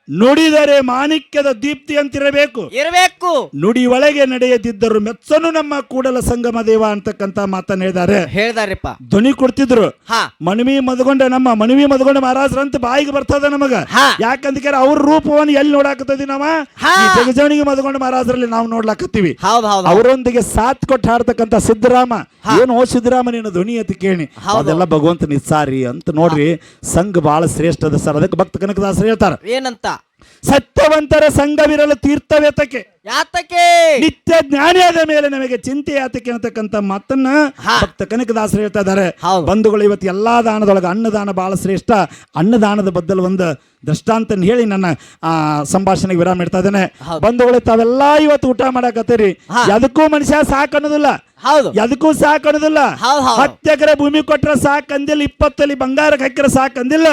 ನುಡಿದರೆ ಮಾಣಿಕ್ಯದ ದೀಪ್ತಿ ಅಂತಿರಬೇಕು, ಇರಬೇಕು, ನುಡಿ ಒಳಗೆ ನಡೆಯದಿದ್ದರು ಮೆಚ್ಚನು ನಮ್ಮ ಕೂಡಲ ಸಂಗಮ ದೇವ ಅಂತಕ್ಕಂತ ಮಾತನ್ನ ಹೇಳ್ದಾರಪ್ಪ. ಧ್ವನಿ ಕೊಡ್ತಿದ್ರು. ಮನವಿ ನಮ್ಮ ಮನವಿ ಮದಗೊಂಡ ಮಹಾರಾಜರಂತ ಬಾಯಿಗೆ ಬರ್ತದ ನಮಗ. ಯಾಕಂದ್ರೆ ಅವ್ರ ರೂಪವನ್ನು ಎಲ್ಲಿ ನೋಡಾಕತ್ತೀವಿ ನಾವ ಜಗಜವಣಿಗೆ ಮದಗೊಂಡ ಮಹಾರಾಜರಲ್ಲಿ ನಾವು ನೋಡ್ಲಾಕತ್ತೀವಿ. ಅವರೊಂದಿಗೆ ಸಾಥ್ ಕೊಟ್ಟು ಹಾಡ್ತಕ್ಕಂತ ಸಿದ್ದರಾಮ, ಏನು ಸಿದ್ದರಾಮ ನೀನು ಧ್ವನಿ ಅಂತ ಕೇಳಿ ಅದೆಲ್ಲ ಭಗವಂತ ನಿಸ್ಸಾರಿ ಅಂತ ನೋಡ್ರಿ. ಸಂಘ ಬಹಳ ಶ್ರೇಷ್ಠ ಅದ ಸರ್. ಅದಕ್ಕೆ ಭಕ್ತ ಕನಕದಾಸರು ಹೇಳ್ತಾರ, ಏನಂತ? ಸತ್ಯವಂತರ ಸಂಘವಿರಲು ತೀರ್ಥವ್ಯತಕ್ಕೆ, ಯಾತಕ್ಕೆ ನಿತ್ಯ ಜ್ಞಾನಿಯಾದ ಮೇಲೆ ನಮಗೆ ಚಿಂತೆ ಯಾತಕ್ಕೆ ಅಂತಕ್ಕಂಥ ಮಾತನ್ನ ಭಕ್ತ ಕನಕದಾಸರು ಹೇಳ್ತಾ ಇದ್ದಾರೆ. ಬಂಧುಗಳು, ಇವತ್ತು ಎಲ್ಲಾ ದಾನದೊಳಗೆ ಅನ್ನದಾನ ಬಹಳ ಶ್ರೇಷ್ಠ. ಅನ್ನದಾನದ ಬದಲು ಒಂದು ದೃಷ್ಟಾಂತ ಹೇಳಿ ನನ್ನ ಸಂಭಾಷಣೆಗೆ ವಿರಾಮ ಇಡ್ತಾ ಇದ್ದೇನೆ. ಬಂಧುಗಳು, ತಾವೆಲ್ಲ ಇವತ್ತು ಊಟ ಮಾಡಕತ್ತೀರಿ. ಎದಕ್ಕೂ ಮನುಷ್ಯ ಸಾಕನ್ನೋದಿಲ್ಲ, ಎದಕ್ಕೂ ಸಾಕನ್ನೋದಿಲ್ಲ. 10 ಎಕರೆ ಭೂಮಿ ಕೊಟ್ರೆ ಸಾಕಂದಿಲ್ಲ, 20 ತೊಲಿ ಬಂಗಾರಕ್ಕೆ ಹಾಕಿದ್ರೆ ಸಾಕಂದಿಲ್ಲ.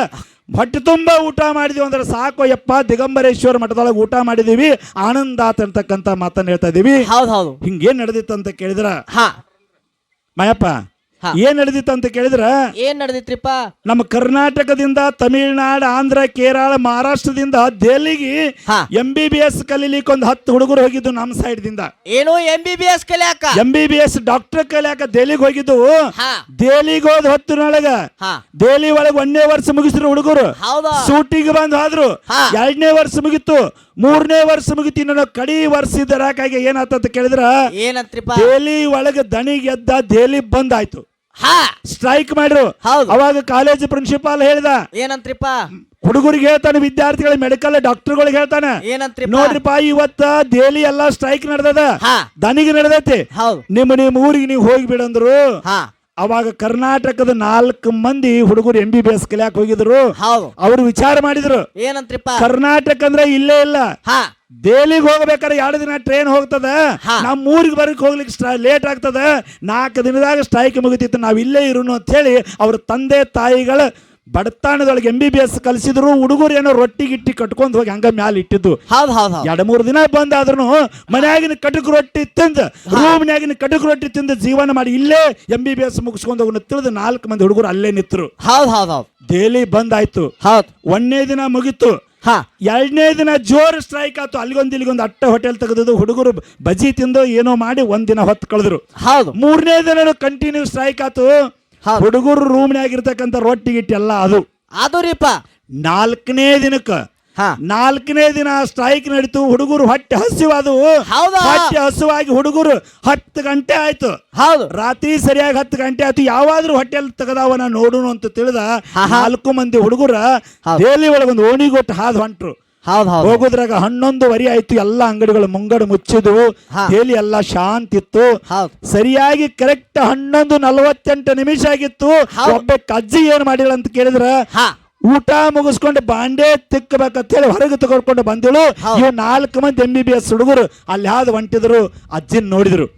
ಹೊಟ್ಟೆ ತುಂಬಾ ಊಟ ಮಾಡಿದೀವಿ ಅಂದ್ರೆ ಸಾಕು ಯಪ್ಪ, ದಿಗಂಬರೇಶ್ವರ ಮಠದೊಳಗೆ ಊಟ ಮಾಡಿದೀವಿ, ಆನಂದ ಅಂತಕ್ಕಂತ ಮಾತನ್ನ ಹೇಳ್ತಾ ಇದೀವಿ. ಹಿಂಗೇನ್ ನಡೆದಿತ್ತು ಅಂತ ಕೇಳಿದ್ರ ಮಯಪ್ಪ, ಏನ್ ನಡೆದಿತ್ತು ಅಂತ ಕೇಳಿದ್ರ, ಏನ್ ನಡೆದಿತ್ರಿಪ್ಪ? ನಮ್ಮ ಕರ್ನಾಟಕದಿಂದ ತಮಿಳುನಾಡು, ಆಂಧ್ರ, ಕೇರಳ, ಮಹಾರಾಷ್ಟ್ರದಿಂದ ದೆಹಲಿಗೆ MBBS ಕಲೀಲಿಕ್ಕೆ ಒಂದು 10 ಹುಡುಗರು ಹೋಗಿದ್ದು ನಮ್ಮ ಸೈಡ್ ದಿಂದ. ಏನು MBBS ಕಲಿಯಾಕ? MBBS ಡಾಕ್ಟರ್ ಕಲಿಯಾಕ ದೆಹಲಿಗೆ ಹೋಗಿದ್ದು. ದೆಹಲಿಗೆ ಹೋದ ಹೊತ್ತಿನೊಳಗ ದೆಹಲಿ ಒಳಗೆ 1ನೇ ವರ್ಷ ಮುಗಿಸಿದ್ರು ಹುಡುಗರು. ಶೂಟಿಂಗ್ ಬಂದು ಹೋದ್ರು. 2ನೇ ವರ್ಷ ಮುಗಿತು, 3ನೇ ವರ್ಷ ಮುಗಿತು, ಇನ್ನು ಕಡಿ ವರ್ಷ ಇದ್ದರಾಕಾಗಿ ಏನಾತ ಕೇಳಿದ್ರ, ಏನಂತ್ರಿಪ್ಪ? ದೆಹಲಿ ಒಳಗೆ ದಣಿಗೆ ಎದ್ದ, ದೆಹಲಿ ಬಂದ್ ಆಯ್ತು, ಸ್ಟ್ರೈಕ್ ಮಾಡ್ರು. ಅವಾಗ ಕಾಲೇಜ್ ಪ್ರಿನ್ಸಿಪಾಲ್ ಹೇಳ್ದ, ಏನಂತ್ರಿಪ್ಪ? ಹುಡುಗರಿಗೆ ಹೇಳ್ತಾನೆ, ವಿದ್ಯಾರ್ಥಿಗಳ ಮೆಡಿಕಲ್ ಡಾಕ್ಟರ್ಗಳಿಗೆ ಹೇಳ್ತಾನೆ, ನೋಡ್ರಿಪ್ಪ ಇವತ್ತ ದೆಹಲಿ ಎಲ್ಲಾ ಸ್ಟ್ರೈಕ್ ನಡೆದದ, ದನಿಗೆ ನಡೆದೈತಿ, ನಿಮ್ಮ ಊರಿಗೆ ನೀವು ಹೋಗಿ ಬಿಡಂದ್ರು. ಅವಾಗ ಕರ್ನಾಟಕದ 4 ಮಂದಿ ಹುಡುಗರು MBBS ಕಲಿಯಾಕ ಹೋಗಿದ್ರು. ಅವ್ರು ವಿಚಾರ ಮಾಡಿದ್ರು, ಏನಂತ್ರಿಪ್ಪ? ಕರ್ನಾಟಕ ಅಂದ್ರೆ ಇಲ್ಲೇ ಇಲ್ಲ, ದೆಹಲಿಗೆ ಹೋಗ್ಬೇಕಾದ್ರೆ 2 ದಿನ ಟ್ರೈನ್ ಹೋಗ್ತದ, ನಮ್ಮ ಊರಿಗೆ ಬರಕ್ ಹೋಗ್ಲಿಕ್ಕೆ ಲೇಟ್ ಆಗ್ತದ, 4 ದಿನದಾಗ ಸ್ಟ್ರೈಕ್ ಮುಗಿತಿತ್ತು, ನಾವ್ ಇಲ್ಲೇ ಇರೋನು ಅಂತ ಹೇಳಿ ಅವ್ರ ತಂದೆ ತಾಯಿಗಳ ಬಡತಾಣದೊಳಗೆ MBBS ಕಲಿಸಿದ್ರು. ಹುಡುಗರು ಏನೋ ರೊಟ್ಟಿ ಗಿಟ್ಟಿ ಕಟ್ಕೊಂಡು ಹೋಗಿ ಹಂಗ ಮ್ಯಾಲ ಇಟ್ಟಿದ್ದು. 2-3 ದಿನ ಬಂದಾದ್ರೂ ಮನ್ಯಾಗಿನ ಕಟಕ್ ರೊಟ್ಟಿ ತಿಂದು, ರೂಮ್ನ್ಯಾಗಿನ ಕಟಕ್ ರೊಟ್ಟಿ ತಿಂದು ಜೀವನ ಮಾಡಿ ಇಲ್ಲೇ MBBS ಮುಗಿಸ್ಕೊಂಡು ಹೋಗಿ ತಿಳಿದು 4 ಮಂದಿ ಹುಡುಗರು ಅಲ್ಲೇ ನಿಂತರು. ದೆಹಲಿ ಬಂದಾಯ್ತು. 1ನೇ ದಿನ ಮುಗಿತು. 2ನೇ ದಿನ ಜೋರ್ ಸ್ಟ್ರೈಕ್ ಆಯ್ತು. ಅಲ್ಲಿಗೊಂದು ಇಲ್ಲಿಗೊಂದು ಅಟ್ಟ ಹೋಟೆಲ್ ತೆಗೆದು ಹುಡುಗರು ಬಜಿ ತಿಂದು ಏನೋ ಮಾಡಿ 1 ದಿನ ಹೊತ್ತು ಕಳೆದ್ರು. 3ನೇ ದಿನ ಕಂಟಿನ್ಯೂ ಸ್ಟ್ರೈಕ್ ಆಯ್ತು. ಹುಡುಗರು ರೂಮ್ನಾಗಿರ್ತಕ್ಕಂಥ ರೊಟ್ಟಿ ಗಿಟ್ಟಿ ಎಲ್ಲ ಅದು ರೀಪ. 4ನೇ ದಿನಕ್ಕೆ 4ನೇ ದಿನ ಸ್ಟ್ರೈಕ್ ನಡೀತು. ಹುಡುಗರು ಹೊಟ್ಟೆ ಹಸಿವಾದವು. ಹೊಟ್ಟೆ ಹಸುವಾಗಿ ಹುಡುಗರು 10 ಗಂಟೆ ಆಯ್ತು, ರಾತ್ರಿ ಸರಿಯಾಗಿ 10 ಗಂಟೆ ಆಯ್ತು. ಯಾವಾದ್ರೂ ಹೋಟೆಲ್ ತೆಗದವನ ನೋಡೋಣ ಅಂತ ತಿಳಿದ 4 ಮಂದಿ ಹುಡುಗರ ದೆಹಲಿ ಒಳಗೊಂದು ಓಣಿಗೊಟ್ಟು ಹಾದು ಹೊಂಟ್ರು. ಹೋಗೋದ್ರಾಗ 11:15 ಆಯ್ತು. ಎಲ್ಲಾ ಅಂಗಡಿಗಳು ಮುಂಗಡ ಮುಚ್ಚಿದ್ವು. ದೆಹಲಿ ಎಲ್ಲ ಶಾಂತಿ ಇತ್ತು. ಸರಿಯಾಗಿ ಕರೆಕ್ಟ್ 11:48 ಆಗಿತ್ತು. ಒಬ್ಬ ಅಜ್ಜಿ ಏನ್ ಮಾಡಿಲ್ಲ ಅಂತ ಕೇಳಿದ್ರ, ಊಟ ಮುಗಿಸ್ಕೊಂಡು ಬಾಂಡೆ ತಿಕ್ಕಬೇಕಂತ ಹೇಳಿ ಹೊರಗೆ ತಗೊಂಡ್ಕೊಂಡು ಬಂದಿಳು. ಇವ್ 4 ಮಂದಿ MBBS ಹುಡುಗರು ಅಲ್ಲಿ ಹಾದು ಹೊಂಟಿದ್ರು. ಅಜ್ಜಿನ ನೋಡಿದ್ರು,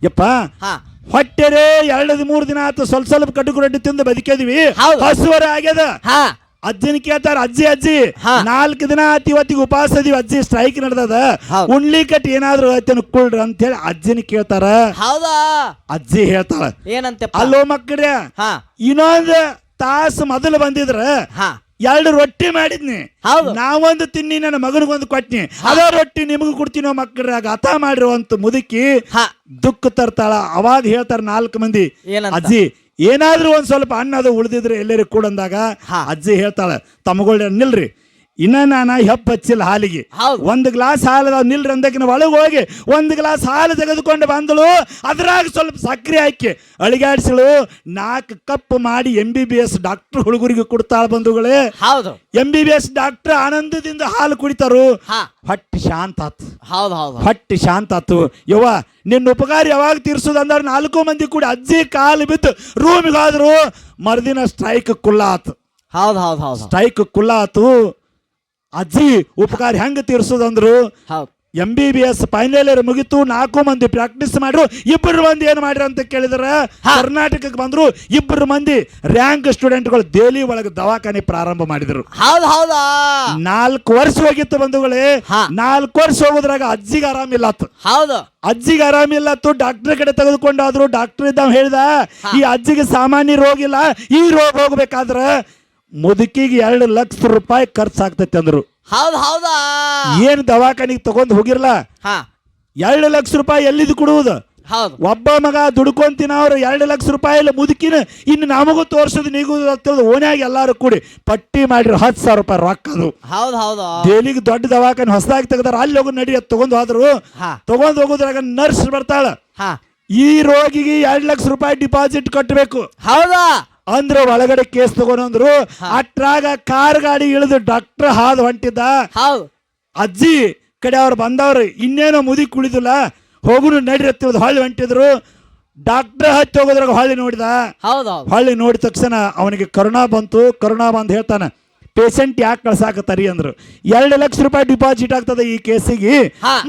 ಯಪ್ಪ ಹೊಟ್ಟೆರೆ 2-3 ದಿನ ಆಯ್ತು, ಸ್ವಲ್ಪ ಕಟುಕು ರೊಟ್ಟಿ ತಿಂದು ಬದುಕಿದ್ವಿ, ಹಸುವರೆ ಆಗ್ಯದ. ಅಜ್ಜಿನ ಕೇಳ್ತಾರ, ಅಜ್ಜಿ 4 ದಿನ ಆಯ್ತು, ಇವತ್ತಿಗೆ ಉಪವಾಸ ಇದೀವಿ, ಅಜ್ಜಿ ಸ್ಟ್ರೈಕ್ ನಡೆದದ, ಉಣ್ಲಿ ಕಟ್ ಏನಾದ್ರು ಆಯ್ತೇನು ಕುಳ್ರಿ ಅಂತ ಹೇಳಿ ಅಜ್ಜಿನ ಕೇಳ್ತಾರ. ಅಜ್ಜಿ ಹೇಳ್ತಾಳ, ಏನಂತ? ಅಲ್ಲೋ ಮಕ್ಕಳ್ರೆ, ಇನ್ನೊಂದು ತಾಸು ಮೊದಲು ಬಂದಿದ್ರ 2 ರೊಟ್ಟಿ ಮಾಡಿದ್ನಿ, ನಾವೊಂದು ತಿನ್ನಿ, ನನ್ನ ಮಗನಿಗೊಂದು ಕೊಟ್ನಿ, ಅದ ರೊಟ್ಟಿ ನಿಮಗೂ ಕೊಡ್ತೀನೋ ಮಕ್ಕಳ್ರಾಗ ಅಥ ಮಾಡಿರುವಂತ ಮುದುಕಿ ದುಃಖ ತರ್ತಾಳ. ಅವಾಗ ಹೇಳ್ತಾರ 4 ಮಂದಿ, ಅಜ್ಜಿ ಏನಾದ್ರೂ ಒಂದ್ ಸ್ವಲ್ಪ ಅನ್ನ ಅದು ಉಳಿದಿದ್ರೆ ಎಲ್ಲರೂ ಕೂಡಂದಾಗ ಅಜ್ಜಿ ಹೇಳ್ತಾಳೆ, ತಮ್ಮಗಳ ನಿಲ್ರಿ, ಇನ್ನ ನಾನು ಹೆಪ್ಪ ಹಚ್ಚಿಲ್ಲ ಹಾಲಿಗೆ. ಒಂದು ಗ್ಲಾಸ್ ಹಾಲು ನಿಲ್ರಿ ಅಂದಕಿನ ಒಳಗೆ ಹೋಗಿ ಒಂದು ಗ್ಲಾಸ್ ಹಾಲು ತೆಗೆದುಕೊಂಡು ಬಂದಳು. ಅದ್ರಾಗ ಸ್ವಲ್ಪ ಸಕ್ಕರೆ ಹಾಕಿ ಅಳಿಗಾಡಿಸಳು. 4 ಕಪ್ ಮಾಡಿ MBBS ಡಾಕ್ಟರ್ ಹುಡುಗರಿಗೆ ಕೊಡ್ತಾಳ ಬಂಧುಗಳೇ. ಹೌದು, MBBS ಡಾಕ್ಟರ್ ಆನಂದದಿಂದ ಹಾಲು ಕುಡಿತಾರು. ಹೊಟ್ಟೆ ಶಾಂತ ಆತು. ಹೊಟ್ಟೆ ಶಾಂತ ಆತು. ಯವ್ವ ನಿನ್ನ ಉಪಕಾರ ಯಾವಾಗ ತೀರ್ಸೋದಂದ್ರೆ 4 ಮಂದಿ ಕೂಡಿ ಅಜ್ಜಿ ಕಾಲು ಬಿದ್ದು ರೂಮಿಗೆ ಹೋದ್ರು. ಮರುದಿನ ಸ್ಟ್ರೈಕ್ ಕುಲ್ಲ ಆತು. ಸ್ಟ್ರೈಕ್ ಕುಲ್ಲ ಆತು. ಅಜ್ಜಿ ಉಪಕಾರ ಹೆಂಗ ತೀರ್ಸೋದಂದ್ರು MBBS ಫೈನಲ್ ಇಯರ್ ಮುಗಿತು. 4 ಮಂದಿ ಪ್ರಾಕ್ಟೀಸ್ ಮಾಡ್ರು. 2 ಮಂದಿ ಏನ್ ಮಾಡ್ರಿ ಅಂತ ಕೇಳಿದ್ರ ಕರ್ನಾಟಕಕ್ಕೆ ಬಂದ್ರು. 2 ಮಂದಿ ರ್ಯಾಂಕ್ ಸ್ಟೂಡೆಂಟ್ಗಳು ದೆಹಲಿ ಒಳಗೆ ದವಾಖಾನೆ ಪ್ರಾರಂಭ ಮಾಡಿದ್ರು. 4 ವರ್ಷ ಹೋಗಿತ್ತು ಬಂಧುಗಳೇ. 4 ವರ್ಷ ಹೋಗೋದ್ರಾಗ ಅಜ್ಜಿಗೆ ಆರಾಮಿಲ್ಲತ್ತು. ಅಜ್ಜಿಗೆ ಆರಾಮಿಲ್ಲತ್ತು. ಡಾಕ್ಟರ್ ಕಡೆ ತೆಗೆದುಕೊಂಡಾದ್ರು. ಡಾಕ್ಟರ್ ಇದ್ದಾವ ಹೇಳ್ದ, ಈ ಅಜ್ಜಿಗೆ ಸಾಮಾನ್ಯ ರೋಗ ಇಲ್ಲ, ಈ ರೋಗ ಹೋಗ್ಬೇಕಾದ್ರ ಮುದುಕಿಗೆ 2 ಲಕ್ಷ ರೂಪಾಯಿ ಖರ್ಚಾಗ್ತೈತಿ ಅಂದ್ರು. ಏನ್ ದವಾಖಾನಿಗೆ ತಗೊಂಡ್ ಹೋಗಿರ್ಲ. 2 ಲಕ್ಷ ರೂಪಾಯಿ ಎಲ್ಲಿದ್ದು ಕೊಡುವುದು? ಒಬ್ಬ ಮಗ ದುಡ್ಕೊಂತಿನ ಅವ್ರು 2 ಲಕ್ಷ ರೂಪಾಯಿ ಇಲ್ಲ ಮುದುಕಿನ. ಇನ್ನು ನಮಗೂ ತೋರ್ಸೋದು ನೀಗುದು ಓನ್ಯಾಗ ಎಲ್ಲಾರು ಕೂಡಿ ಪಟ್ಟಿ ಮಾಡಿರು 10,000 ರೂಪಾಯಿ ರೊಕ್ಕ. ಅದು ದೆಹಲಿಗೆ ದೊಡ್ಡ ದವಾಖಾನೆ ಹೊಸದಾಗಿ ತೆಗ್ದಾರ. ಅಲ್ಲಿ ಹೋಗಿ ನಡಿ ಅದು ತಗೊಂಡ್ ಹೋದ್ರು. ತಗೊಂಡ್ ಹೋಗೋದ್ರಾಗ ನರ್ಸ್ ಬರ್ತಾಳ. ಈ ರೋಗಿಗೆ 2 ಲಕ್ಷ ರೂಪಾಯಿ ಡಿಪಾಸಿಟ್ ಕಟ್ಟಬೇಕು ಅಂದ್ರೆ ಒಳಗಡೆ ಕೇಸ್ ತಗೊಂಡ್ರು. ಅಟ್ರಾಗ ಕಾರ್ ಗಾಡಿ ಇಳಿದು ಡಾಕ್ಟರ್ ಹಾದ್ ಹೊಂಟಿದ್ದ. ಅಜ್ಜಿ ಕಡೆ ಅವ್ರು ಬಂದವ್ರು ಇನ್ನೇನೋ ಮುದಿ ಕುಳಿದಿಲ್ಲ, ಹೋಗುನು ನಡಿ ಹೊಳ್ಳಿ ಹೊಂಟಿದ್ರು. ಡಾಕ್ಟರ್ ಹತ್ತಿ ಹೋಗೋದ್ರಾಗ ಹೊಳ್ಳಿ ನೋಡಿದ. ಹೊಳ್ಳಿ ನೋಡಿದ ತಕ್ಷಣ ಅವನಿಗೆ ಕರುಣಾ ಬಂತು. ಕರುಣಾ ಬಂದು ಹೇಳ್ತಾನ, ಪೇಷಂಟ್ ಯಾಕೆ ಕಳ್ಸಾಕತ್ತಾರಿ ಅಂದ್ರು. 2 ಲಕ್ಷ ರೂಪಾಯಿ ಡಿಪಾಸಿಟ್ ಆಗ್ತದೆ ಈ ಕೇಸಿಗೆ,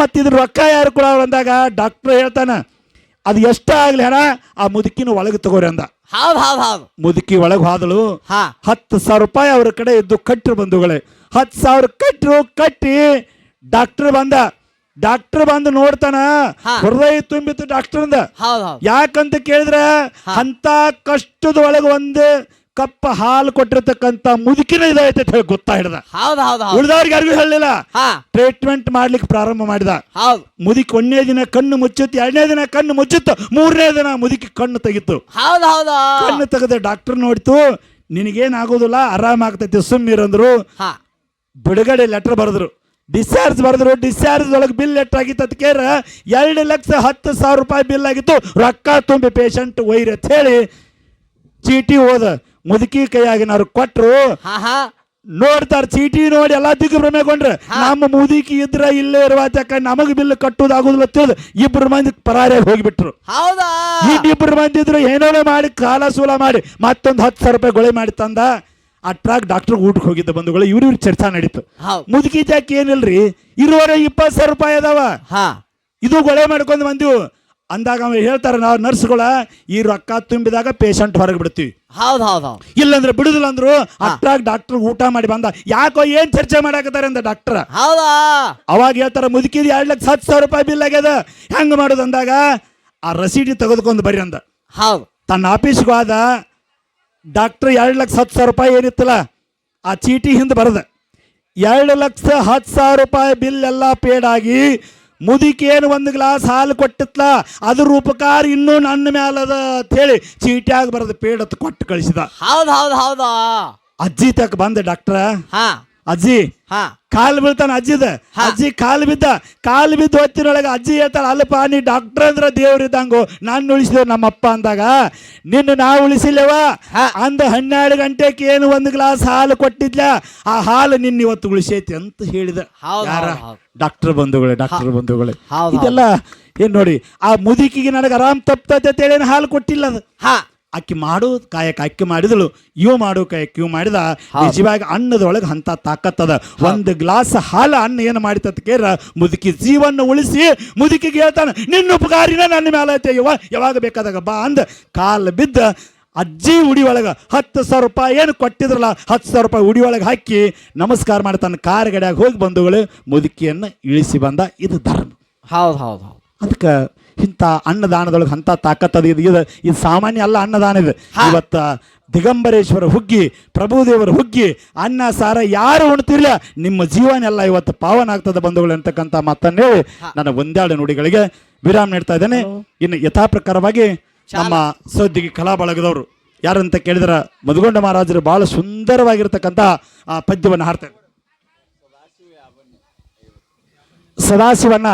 ಮತ್ತಿದ್ರ ರೊಕ್ಕ ಯಾರು ಕೂಡ ಅಂದಾಗ ಡಾಕ್ಟರ್ ಹೇಳ್ತಾನ, ಅದು ಎಷ್ಟ ಆಗ್ಲಿ ಹಣ ಆ ಮುದುಕಿನ ಒಳಗೆ ತಗೋರಿ ಅಂದ. ಮುದುಕಿ ಒಳಗೆ ಹೋದಳು. 10,000 ರೂಪಾಯಿ ಅವ್ರ ಕಡೆ ಇದ್ದು ಕಟ್ರು ಬಂಧುಗಳೇ. 10,000 ಕಟ್ರು. ಕಟ್ಟಿ ಡಾಕ್ಟರ್ ಬಂದ. ಡಾಕ್ಟರ್ ಬಂದು ನೋಡ್ತಾನ, ಹೃದಯ ತುಂಬಿತ್ತು ಡಾಕ್ಟರ್. ಯಾಕಂತ ಕೇಳಿದ್ರ ಅಂತ ಕಷ್ಟದ ಒಳಗೆ ಒಂದು ಕಪ್ಪ ಹಾಲು ಕೊಟ್ಟಿರ್ತಕ್ಕಂತ ಮುದುಕಿನ ಇದೈತೆ ಹೇಳಿ ಗೊತ್ತಾ ಹಿಡ್ದ. ಉಳಿದವ್ರಿಗೆ ಯಾರಿಗೂ ಹೇಳಲಿಲ್ಲ. ಟ್ರೀಟ್ಮೆಂಟ್ ಮಾಡ್ಲಿಕ್ಕೆ ಪ್ರಾರಂಭ ಮಾಡಿದ. ಮುದುಕಿ 1ನೇ ದಿನ ಕಣ್ಣು ಮುಚ್ಚಿತ್ತು, 2ನೇ ದಿನ ಕಣ್ಣು ಮುಚ್ಚಿತ್ತು, 3ನೇ ದಿನ ಮುದುಕಿ ಕಣ್ಣು ತೆಗಿತ್ತು. ಕಣ್ಣು ತೆಗೆದ ಡಾಕ್ಟರ್ ನೋಡ್ತು, ನಿನಗೇನಾಗೋದಿಲ್ಲ, ಆರಾಮಾಗ್ತೈತಿ, ಸುಮ್ಮಿರಂದ್ರು. ಬಿಡುಗಡೆ ಲೆಟರ್ ಬರೆದ್ರು, ಡಿಸ್ಚಾರ್ಜ್ ಬರೆದ್ರು. ಡಿಸ್ಚಾರ್ಜ್ ಒಳಗೆ ಬಿಲ್ ಎಷ್ಟಾಗಿತ್ತು ಅದಕ್ಕೆ 2,10,000 ರೂಪಾಯಿ ಬಿಲ್ ಆಗಿತ್ತು. ರೊಕ್ಕ ತುಂಬಿ ಪೇಷಂಟ್ ಒಯ್ರಿ ಅಂತ ಹೇಳಿ ಚೀಟಿ ಹೋದ. ಮುದುಕಿ ಕೈಯಾಗಿನವ್ರು ಕೊಟ್ರು. ನೋಡ್ತಾರ ಚೀಟಿ ನೋಡಿ ಎಲ್ಲಾ ದಿಗ್ಭ್ರಮೆಗೊಂಡ್ರೆ, ನಮ್ಮ ಮುದುಕಿ ಇದ್ರ ಇಲ್ಲೇ ಇರುವಾಚಕ ನಮಗ್ ಬಿಲ್ ಕಟ್ಟುದಾಗುದಿಲ್ಲ ತಿಳಿದು 2 ಮಂದಿ ಪರಾರಿಯಾಗಿ ಹೋಗಿಬಿಟ್ರು. ಈ 2 ಮಂದಿ ಇದ್ರು ಏನೋ ಮಾಡಿ ಕಾಲ ಸೂಲ ಮಾಡಿ ಮತ್ತೊಂದು 10,000 ರೂಪಾಯಿ ಗೊಳೆ ಮಾಡಿ ತಂದ. ಅಟ್ರಾಗ್ ಡಾಕ್ಟರ್ ಊಟಕ್ಕೆ ಹೋಗಿದ್ದ ಬಂಧುಗಳು. ಇವ್ರ ಚರ್ಚಾ ನಡೀತು. ಮುದುಕಿ ಜಾಕಿ ಏನಿಲ್ರಿ, ಇರುವರೆ 20,000 ರೂಪಾಯಿ ಅದಾವ, ಇದು ಗೊಳೆ ಮಾಡ್ಕೊಂಡು ಬಂದಿವು ಅಂದಾಗ ಅವ ಹೇಳ್ತಾರ, ನಾವು ನರ್ಸ್ಗಳ ಈ ರೊಕ್ಕ ತುಂಬಿದಾಗ ಪೇಷಂಟ್ ಹೊರಗೆ ಬಿಡ್ತೀವಿ, ಇಲ್ಲಂದ್ರೆ ಬಿಡುದಿಲ್ಲ ಅಂದ್ರು. ಅಟ್ರಾಗ್ ಡಾಕ್ಟರ್ ಊಟ ಮಾಡಿ ಬಂದ. ಯಾಕೋ ಏನ್ ಚರ್ಚೆ ಮಾಡಾಕತ್ತಾರೆ ಅಂದ ಡಾಕ್ಟರ್. ಅವಾಗ ಹೇಳ್ತಾರ, ಮುದುಕಿದ 2,10,000 ರೂಪಾಯಿ ಬಿಲ್ ಆಗ್ಯದ, ಹೆಂಗ್ ಮಾಡುದು ಅಂದಾಗ ಆ ರಸೀದಿ ತೆಗೆದುಕೊಂಡು ಬರ್ರಿ ಅಂದ. ತನ್ನ ಆಫೀಸ್ಗೂ ಆದ. ಡಾಕ್ಟರ್ 2,10,000 ರೂಪಾಯಿ ಏನಿತ್ತಲ್ಲ ಆ ಚೀಟಿ ಹಿಂದೆ ಬರದ 2,10,000 ರೂಪಾಯಿ ಬಿಲ್ ಎಲ್ಲ ಪೇಡ್ ಆಗಿ ಮುದುಕಿ ಏನು 1 ಗ್ಲಾಸ್ ಹಾಲು ಕೊಟ್ಟಿತ್ಲ ಅದ್ರ ಉಪಕಾರ ಇನ್ನೂ ನನ್ನ ಮ್ಯಾಲದ ಅಂತ ಹೇಳಿ ಚೀಟಿಯಾಗಿ ಬರದ ಪೇಡ್ ಅಂತ ಕೊಟ್ಟು ಕಳಿಸಿದ. ಅಜ್ಜಿ ತಕ್ಕ ಬಂದ ಡಾಕ್ಟರ್. ಅಜ್ಜಿ ಕಾಲು ಬೀಳ್ತಾನ ಅಜ್ಜಿದ. ಅಜ್ಜಿ ಕಾಲು ಬಿದ್ದು ಹೊತ್ತಿನೊಳಗೆ ಅಜ್ಜಿ ಹೇಳ್ತಾಳ, ಅಲ್ಲಪ್ಪ ನೀ ಡಾಕ್ಟರ್ ಅಂದ್ರ ದೇವ್ರಿದ್ದಂಗು, ನಾನು ಉಳಿಸಿದೇವ್ ನಮ್ಮಪ್ಪ ಅಂದಾಗ ನಿನ್ನ ನಾವು ಉಳಿಸಿಲ್ಲವ ಅಂದ 12 ಗಂಟೆಗೆ ಏನು 1 ಗ್ಲಾಸ್ ಹಾಲು ಕೊಟ್ಟಿದ್ಲ, ಆ ಹಾಲು ನಿನ್ನ ಇವತ್ತು ಉಳಿಸೈತಿ ಅಂತ ಹೇಳಿದ. ಯಾರ? ಡಾಕ್ಟರ್ ಬಂಧುಗಳೇ. ಇದೆಲ್ಲ ಏನ್ ನೋಡಿ, ಆ ಮುದುಕಿಗೆ ನನಗೆ ಆರಾಮ್ ತಪ್ತೈತೆ ಹೇಳಿ ಹಾಲು ಕೊಟ್ಟಿಲ್ಲ. ಅದು ಅಕ್ಕಿ ಮಾಡೋ ಕಾಯಕ ಅಕ್ಕಿ ಮಾಡಿದಳು, ಇವು ಮಾಡೋ ಕಾಯಕ ಇವು ಮಾಡಿದ. ನಿಜವಾಗಿ ಅನ್ನದೊಳಗೆ ಅಂತ ತಾಕತ್ತದ. 1 ಗ್ಲಾಸ್ ಹಾಲು ಅನ್ನ ಏನು ಮಾಡಿತ ಕೇರ ಮುದುಕಿ ಜೀವನ ಉಳಿಸಿ ಮುದುಕಿಗೆ ಹೇಳ್ತಾನೆ, ನಿನ್ನ ಉಪಕಾರಿನ ನನ್ನ ಮೇಲೆ ಐತೆ, ಯಾವಾಗ ಬೇಕಾದಾಗ ಬಾ ಅಂದ ಕಾಲು ಬಿದ್ದ. ಅಜ್ಜಿ ಉಡಿ ಒಳಗೆ 10,000 ರೂಪಾಯಿ ಏನು ಕೊಟ್ಟಿದ್ರಲ್ಲ 10,000 ರೂಪಾಯಿ ಉಡಿ ಒಳಗೆ ಹಾಕಿ ನಮಸ್ಕಾರ ಮಾಡಿ ತನ್ನ ಕಾರ್ ಗಡಿಯಾಗ ಹೋಗಿ ಬಂಧುಗಳು ಮುದುಕಿಯನ್ನು ಇಳಿಸಿ ಬಂದ. ಇದು ಧರ್ಮ. ಅದಕ್ಕೆ ಇಂಥ ಅನ್ನದಾನದೊಳಗೆ ಅಂತ ತಾಕತ್ತದ. ಇದು ಸಾಮಾನ್ಯ ಅಲ್ಲ, ಅನ್ನದಾನ ಇದೆ. ಇವತ್ತ ದಿಗಂಬರೇಶ್ವರ ಹುಗ್ಗಿ, ಪ್ರಭುದೇವರ ಹುಗ್ಗಿ, ಅನ್ನ ಸಾರ ಯಾರು ಉಣ್ತಿರ್ಲಿಲ್ಲ, ನಿಮ್ಮ ಜೀವನ ಎಲ್ಲ ಇವತ್ತು ಪಾವನ ಆಗ್ತದೆ ಬಂಧುಗಳು ಅಂತಕ್ಕಂಥ ಮಾತನ್ನು ಹೇಳಿ ನನ್ನ 1-2 ನುಡಿಗಳಿಗೆ ವಿರಾಮ ನೀಡ್ತಾ ಇದ್ದೇನೆ. ಇನ್ನು ಯಥಾ ಪ್ರಕಾರವಾಗಿ ನಮ್ಮ ಸೌದಿಗೆ ಕಲಾ ಬಳಗದವರು ಯಾರಂತ ಕೇಳಿದ್ರ ಮಧುಗೊಂಡ ಮಹಾರಾಜರು ಬಹಳ ಸುಂದರವಾಗಿರ್ತಕ್ಕಂಥ ಆ ಪದ್ಯವನ್ನು ಹಾಡ್ತಾರೆ. ಸದಾಶಿವಣ್ಣ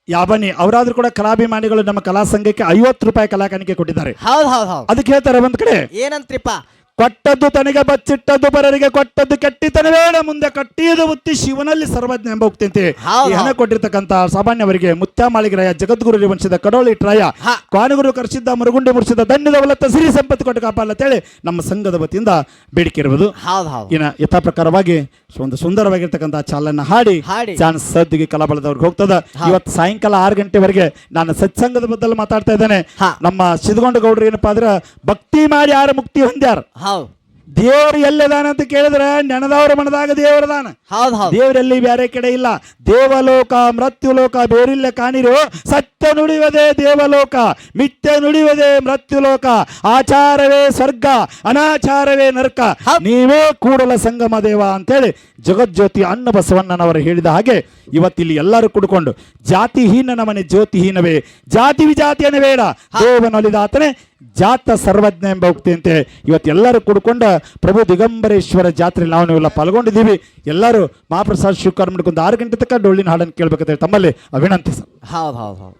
ಯಾಬನಿ ಅವರಾದ್ರೂ ಕೂಡ ಕಲಾಭಿಮಾನಿಗಳು ನಮ್ಮ ಕಲಾ ಸಂಘಕ್ಕೆ 50 ರೂಪಾಯಿ ಕಲಾ ಕಾಣಿಕೆ ಕೊಟ್ಟಿದ್ದಾರೆ. ಹೌದ್ ಹೌದ್ ಹೌದ್ ಅದಕ್ಕೆ ಹೇಳ್ತಾರೆ ಒಂದ್ ಕಡೆ, ಏನಂತ್ರಿಪ್ಪ? ಕೊಟ್ಟದ್ದು ತನಗೆ ಬಚ್ಚಿಟ್ಟದ್ದು ಪರರಿಗೆ ಕೊಟ್ಟದ್ದು ಕೆಟ್ಟಿತನವೇಡ ಮುಂದೆ ಕಟ್ಟಿಯದು ಬುತ್ತಿ ಶಿವನಲ್ಲಿ ಸರ್ವಜ್ಞ ಎಂಬ ಉಕ್ತಿಂತೆ. ಈ ಹಣ ಕೊಟ್ಟಿರ್ತಕ್ಕಂಥ ಸಾಮಾನ್ಯವರಿಗೆ ಮುತ್ಯಾಮಾಳಿಗರಾಯ ಜಗದ್ಗುರು ವಂಶದ ಕಡೋಳಿ ಟ್ರಾಯ ಕಾನುಗುರು ಕರ್ಸಿದ್ದ ಮರುಗುಂಡಿ ಮುರ್ಸಿದ ದಂಡದ ಹೊಲತ್ತ ಸಿರಿ ಸಂಪತ್ತು ಕೊಟ್ಟು ಕಾಪಾಡಲ್ಲ ಅಂತೇಳಿ ನಮ್ಮ ಸಂಘದ ವತಿಯಿಂದ ಬೇಡಿಕೆ ಇರುವುದು. ಇನ್ನ ಯಥಾ ಪ್ರಕಾರವಾಗಿ ಒಂದು ಸುಂದರವಾಗಿರ್ತಕ್ಕಂಥ ಚಾಲನ್ನ ಹಾಡಿ ಚಾನ್ಸ್ ಸದ್ದಿಗೆ ಕಲಾಬಲದವ್ರಿಗೆ ಹೋಗ್ತದ. ಇವತ್ತು ಸಾಯಂಕಾಲ 6 ಗಂಟೆವರೆಗೆ ನಾನು ಸತ್ಸಂಗದ ಬದಲು ಮಾತಾಡ್ತಾ ಇದ್ದೇನೆ. ನಮ್ಮ ಸಿದ್ಧಗೊಂಡ ಗೌಡ್ರು ಏನಪ್ಪಾ ಅಂದ್ರೆ ಭಕ್ತಿ ಮಾಡಿ ಯಾರು ಮುಕ್ತಿ ಹೊಂದ್ಯಾರ. ದೇವರು ಎಲ್ಲದಾನ ಅಂತ ಕೇಳಿದ್ರೆ ನೆನದವರ ಮನದಾಗ ದೇವರದಾನ. ದೇವರಲ್ಲಿ ಬೇರೆ ಕಡೆ ಇಲ್ಲ. ದೇವಲೋಕ ಮೃತ್ಯುಲೋಕ ಬೇರಿಲ್ಲ ಕಾಣಿರು, ಸತ್ಯ ನುಡಿಯುವುದೇ ದೇವಲೋಕ, ಮಿಥ್ಯ ನುಡಿಯುವುದೇ ಮೃತ್ಯುಲೋಕ, ಆಚಾರವೇ ಸ್ವರ್ಗ ಅನಾಚಾರವೇ ನರಕ, ನೀವೇ ಕೂಡಲ ಸಂಗಮ ದೇವ ಅಂತೇಳಿ ಜಗಜ್ಯೋತಿ ಅನ್ನ ಬಸವಣ್ಣನವರು ಹೇಳಿದ ಹಾಗೆ ಇವತ್ತಿಲ್ಲಿ ಎಲ್ಲರೂ ಕುಡ್ಕೊಂಡು ಜಾತಿಹೀನನ ಮನೆ ಜ್ಯೋತಿಹೀನವೇ, ಜಾತಿ ವಿಜಾತಿಯನ ಬೇಡ, ದೇವನೊಲಿದಾತನೇ ಜಾತ ಸರ್ವಜ್ಞ ಎಂಬ ಉಕ್ತಿಯಂತೆ ಇವತ್ತೆಲ್ಲರೂ ಕುಡ್ಕೊಂಡ ಪ್ರಭು ದಿಗಂಬರೇಶ್ವರ ಜಾತ್ರೆ ನಾವು ನೀವೆಲ್ಲ ಪಾಲ್ಗೊಂಡಿದ್ದೀವಿ. ಎಲ್ಲರೂ ಮಹಾಪ್ರಸಾದ್ ಶಿವಕಾರ್ ಮಾಡ್ಕೊಂಡು 6 ಗಂಟೆ ತನಕ ಡೊಳ್ಳಿನ ಹಾಡನ್ನು ಕೇಳಬೇಕಂತ ತಮ್ಮಲ್ಲಿ ಅಭಿನಂತಿ ಸರ್. ಹೌದು ಹೌದು ಹೌದು